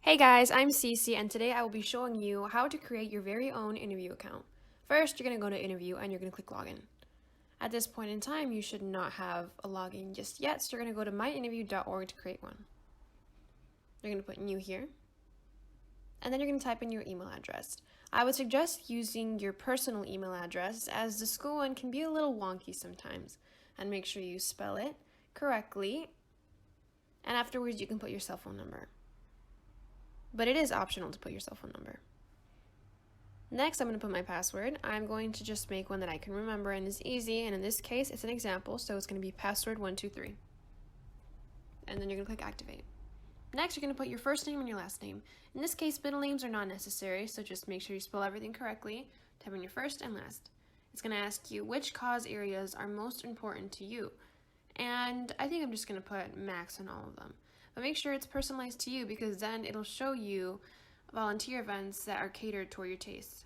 Hey guys, I'm Cece and today I will be showing you how to create your very own Innerview account. First, you're going to go to Innerview and you're going to click login. At this point in time, you should not have a login just yet, so you're going to go to myinnerview.org to create one. You're going to put new here, and then you're going to type in your email address. I would suggest using your personal email address as the school one can be a little wonky sometimes, and make sure you spell it correctly, and afterwards you can put your cell phone number. But it is optional to put your cell phone number. Next, I'm going to put my password. I'm going to just make one that I can remember and is easy, and in this case, it's an example, so it's going to be password123. And then you're going to click activate. Next, you're going to put your first name and your last name. In this case, middle names are not necessary, so just make sure you spell everything correctly. Type in your first and last. It's going to ask you which cause areas are most important to you. And I think I'm just going to put max on all of them. But make sure it's personalized to you because then it'll show you volunteer events that are catered toward your tastes.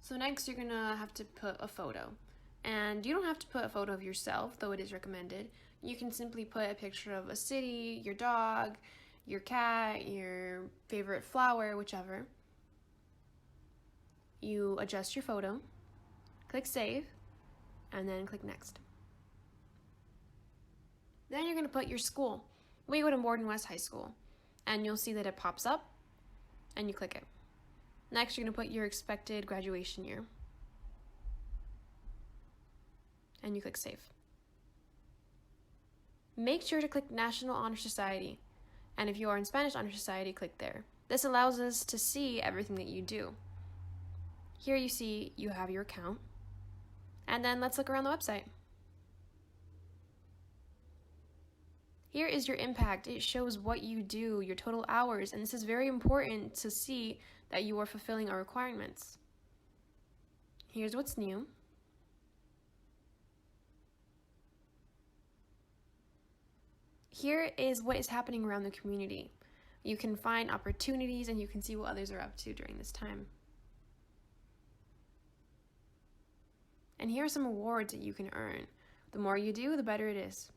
So next you're gonna have to put a photo. And you don't have to put a photo of yourself, though it is recommended. You can simply put a picture of a city, your dog, your cat, your favorite flower, whichever. You adjust your photo, click save, and then click next. Then you're gonna put your school. We go to Morden West High School, and you'll see that it pops up, and you click it. Next, you're going to put your expected graduation year, and you click Save. Make sure to click National Honor Society, and if you are in Spanish Honor Society, click there. This allows us to see everything that you do. Here you see you have your account, and then let's look around the website. Here is your impact. It shows what you do, your total hours, and this is very important to see that you are fulfilling our requirements. Here's what's new. Here is what is happening around the community. You can find opportunities and you can see what others are up to during this time. And here are some awards that you can earn. The more you do, the better it is.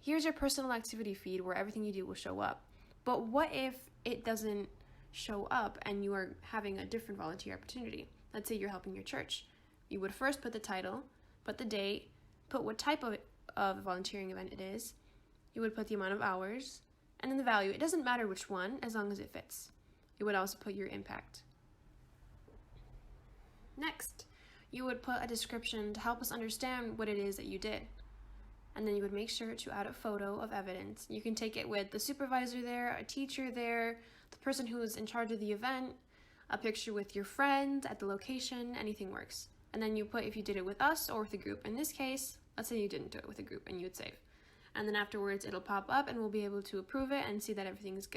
Here's your personal activity feed where everything you do will show up. But what if it doesn't show up and you are having a different volunteer opportunity? Let's say you're helping your church. You would first put the title, put the date, put what type of volunteering event it is. You would put the amount of hours, and then the value. It doesn't matter which one, as long as it fits. You would also put your impact. Next, you would put a description to help us understand what it is that you did. And then you would make sure to add a photo of evidence. You can take it with the supervisor there, a teacher there, the person who is in charge of the event, a picture with your friend at the location, anything works. And then you put if you did it with us or with a group. In this case, let's say you didn't do it with a group and you would save. And then afterwards it'll pop up and we'll be able to approve it and see that everything is good.